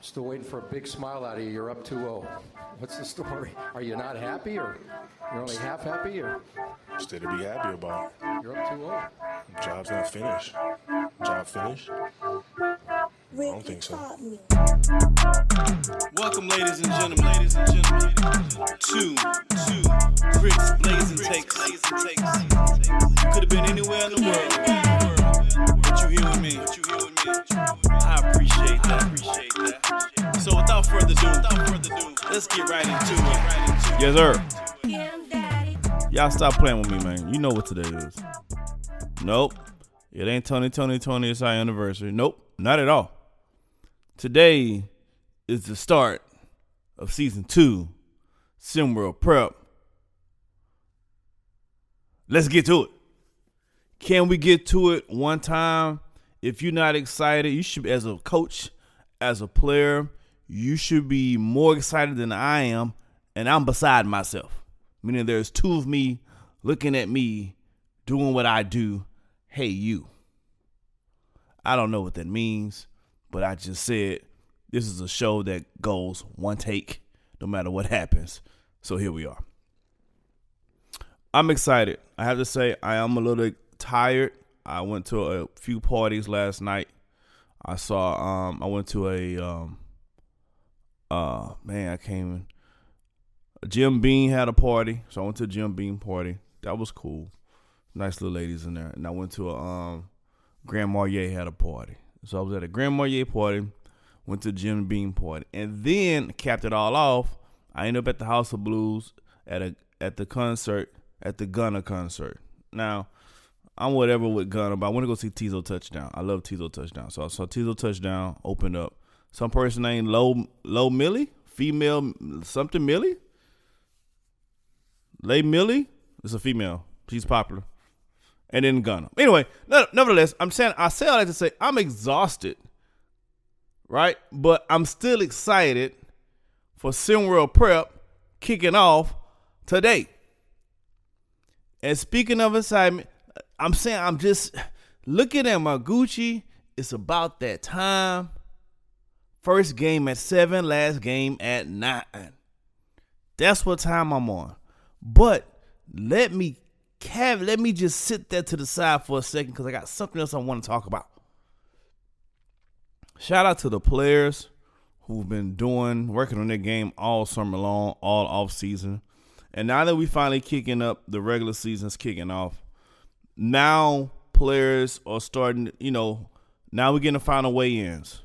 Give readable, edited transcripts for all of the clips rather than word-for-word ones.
Still waiting for a big smile out of you. You're up 2-0. What's the story? Are you not happy, or you're only half happy, or? Still to be happy about. You're up 2-0. Job's not finished. Job finished? I don't think so. Welcome, ladies and gentlemen, to Bricks Blazing Takes. You could have been anywhere in the world, but you here with me. I appreciate that. So without further ado, let's get right into it. Yes, sir. Y'all stop playing with me, man. You know what today is. Nope. It ain't Tony. It's our anniversary. Nope. Not at all. Today is the start of season 2, SimWorld Prep. Let's get to it. Can we get to it one time? If you're not excited, you should, as a coach, as a player, you should be more excited than I am, and I'm beside myself. Meaning there's two of me looking at me doing what I do. Hey, you. I don't know what that means, but I just said this is a show that goes one take no matter what happens. So here we are. I'm excited. I have to say I am a little tired. I went to a few parties last night. I went to Jim Beam had a party. So I went to a Jim Beam party. That was cool. Nice little ladies in there. And I went to a Grand Marnier had a party. So I was at a Grand Marnier party, went to Jim Beam party, and then capped it all off. I ended up at the House of Blues at the concert, at the Gunna concert. Now, I'm whatever with Gunna, but I want to go see Tizo Touchdown. I love Tizo Touchdown. So I saw Tizo Touchdown open up. Some person named Low Millie, female something Millie, Lay Millie. It's a female. She's popular. And then Gunna. Anyway, nevertheless, I say all that to say I'm exhausted, right? But I'm still excited for SimWorld Prep kicking off today. And speaking of excitement, I'm just looking at my Gucci. It's about that time. First game at 7, last game at 9. That's what time I'm on. But let me just sit there to the side for a second because I got something else I want to talk about. Shout out to the players who've been working on their game all summer long, all off season. And now that we finally kicking up, the regular season's kicking off. Now players are starting, now we're getting the final weigh-ins.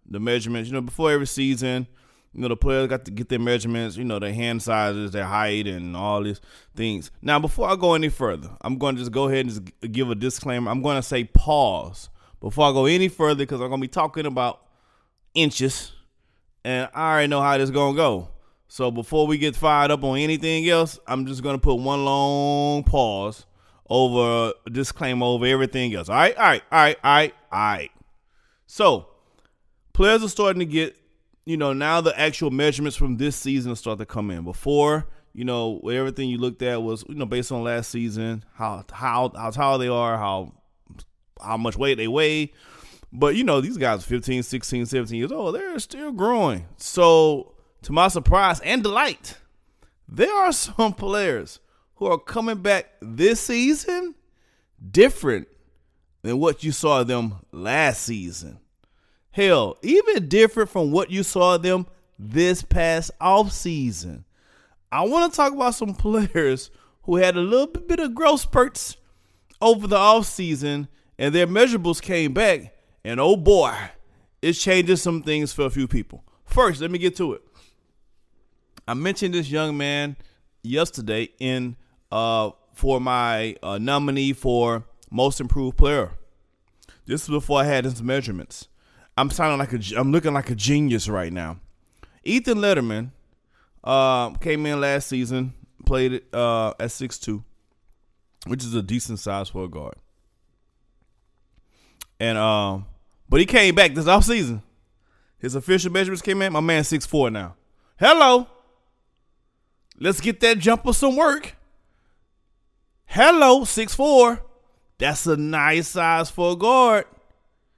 The measurements, before every season, the players got to get their measurements, their hand sizes, their height, and all these things. Now, before I go any further, I'm going to just go ahead and just give a disclaimer. I'm going to say pause before I go any further because I'm going to be talking about inches, and I already know how this is going to go. So before we get fired up on anything else, I'm just going to put one long pause over a disclaimer over everything else. All right. So players are starting to get, now the actual measurements from this season start to come in. Before, everything you looked at was, based on last season, how tall they are, how much weight they weigh. But, these guys are 15, 16, 17 years old. They're still growing. So to my surprise and delight, there are some players who are coming back this season different than what you saw them last season. Hell, even different from what you saw them this past offseason. I want to talk about some players who had a little bit of growth spurts over the offseason, and their measurables came back, and oh boy, it's changing some things for a few people. First, let me get to it. I mentioned this young man yesterday for my nominee for Most Improved Player. This is before I had his measurements. I'm looking like a genius right now. Ethan Letterman came in last season, played at 6'2", which is a decent size for a guard. And but he came back this offseason. His official measurements came in. My man 6'4" now. Hello. Let's get that jumper some work. Hello, 6'4". That's a nice size for a guard.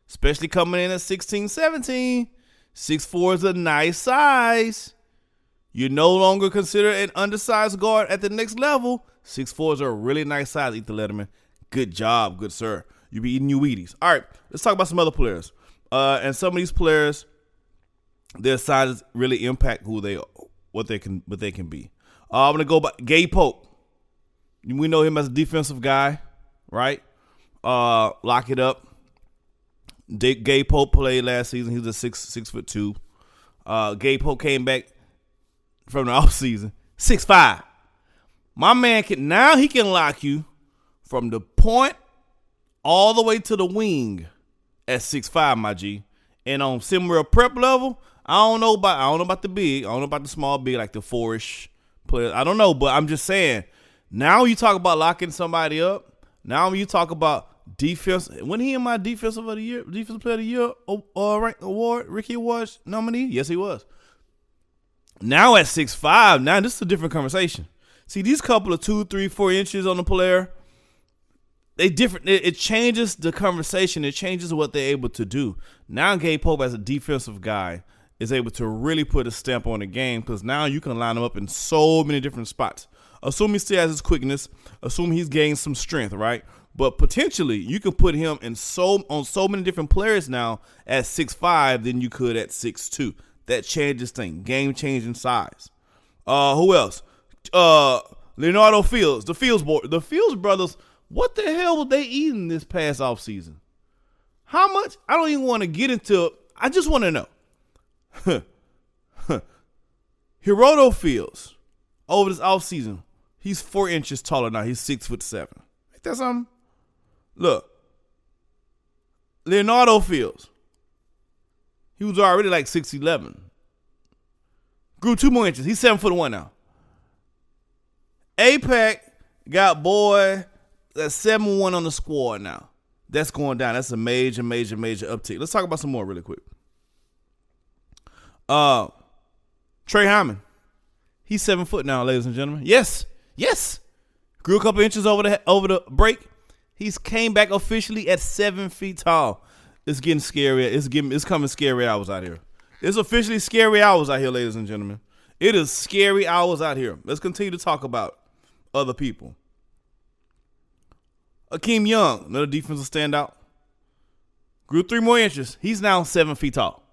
Especially coming in at 16, 17. 6'4" is a nice size. You're no longer considered an undersized guard at the next level. 6'4" is a really nice size, Ethan Letterman. Good job, good sir. You be eating your Wheaties. All right, let's talk about some other players. And some of these players, their sizes really impact who they are, what they can be. I'm gonna go by Gabe Pope. We know him as a defensive guy, right? Lock it up. Gabe Pope played last season. He was a 6'2". Gabe Pope came back from the offseason, 6'5". My man can lock you from the point all the way to the wing at 6'5", my G. And on SimWorld prep level, I don't know about the big. I don't know about the small big, like the 4-ish players. I don't know, but I'm just saying. Now you talk about locking somebody up. Now you talk about defense. When he in my defensive player of the year award, Ricky Awards nominee? Yes, he was. Now at 6'5", now this is a different conversation. See, these couple of 2, 3, 4 inches on the player, they different. It changes the conversation. It changes what they're able to do. Now Gabe Pope, as a defensive guy, is able to really put a stamp on the game because now you can line him up in so many different spots. Assume he still has his quickness. Assume he's gained some strength, right? But potentially, you can put him on so many different players now at 6'5" than you could at 6'2". That changes things. Game-changing size. Who else? Leonardo Fields. The Fields brothers, what the hell were they eating this past offseason? How much? I don't even want to get into it. I just want to know. Geraldo Fields, over this offseason, he's 4 inches taller now. He's 6'7". Ain't that something? Look, Leonardo Fields, he was already like 6'11". Grew 2 more inches. He's 7'1" now. APAC got boy that's 7'1" on the squad now. That's going down. That's a major uptick. Let's talk about some more really quick. Trey Hyman. He's 7 foot now, ladies and gentlemen. Yes. Grew a couple inches over the break. He's came back officially at 7 feet tall. It's getting scary. It's coming scary hours out here. It's officially scary hours out here, ladies and gentlemen. It is scary hours out here. Let's continue to talk about other people. Akeem Young, another defensive standout. Grew 3 more inches. He's now 7 feet tall.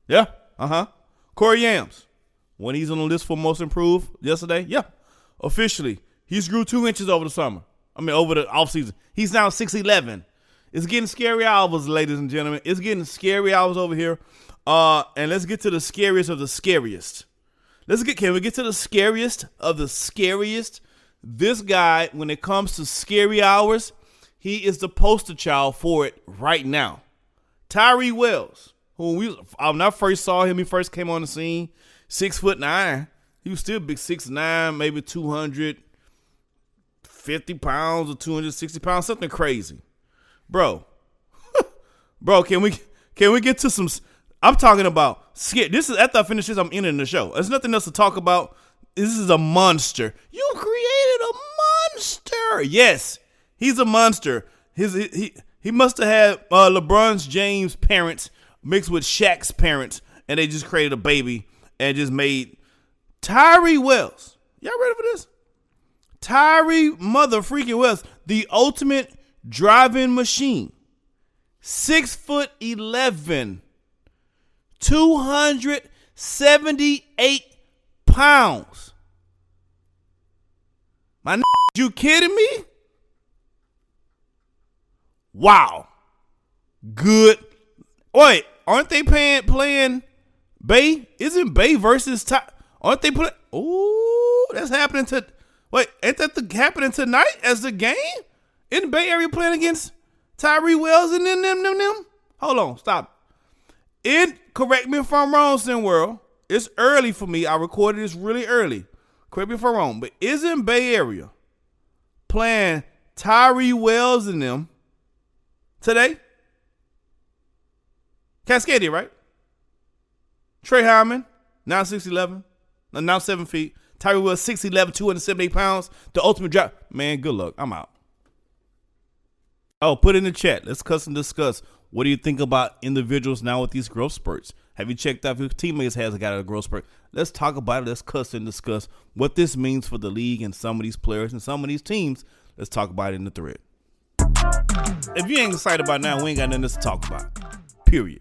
Yeah, Corey Yams, when he's on the list for most improved yesterday, yeah, officially, he's grew 2 inches over the offseason. He's now 6'11". It's getting scary hours, ladies and gentlemen. It's getting scary hours over here. And let's get to the scariest of the scariest. Can we get to the scariest of the scariest? This guy, when it comes to scary hours, he is the poster child for it right now. Tyree Wells, when I first saw him, he first came on the scene, 6'9". He was still big, 6'9", maybe 250 pounds or 260 pounds, something crazy. Bro, can we get to some? I'm talking about this is after I finish this. I'm ending the show. There's nothing else to talk about. This is a monster. You created a monster. Yes, he's a monster. He must have had LeBron James' parents mixed with Shaq's parents, and they just created a baby and just made Tyree Wells. Y'all ready for this? Tyree mother freaking Wells, the ultimate driving machine. 6'11", 278 pounds. You kidding me? Wow. Good. Wait, aren't they playing Bay? Isn't Bay versus Ty? Aren't they playing? Ooh, that's happening wait, ain't that happening tonight as the game? In the Bay Area playing against Tyree Wells and them? Hold on, stop. Correct me if I'm wrong, SimWorld. It's early for me. I recorded this really early. Correct me if I'm wrong, but isn't Bay Area playing Tyree Wells and them today? Cascadia, right? Trey Hyman, now 6'11", now 7 feet. Tyree Wells, 6'11", 278 pounds. The ultimate drop. Man, good luck. I'm out. Oh, put in the chat. Let's discuss. What do you think about individuals now with these growth spurts? Have you checked out if your teammates hasn't got a growth spurt? Let's talk about it. Let's cuss and discuss what this means for the league and some of these players and some of these teams. Let's talk about it in the thread. If you ain't excited about it now, we ain't got nothing else to talk about. Period.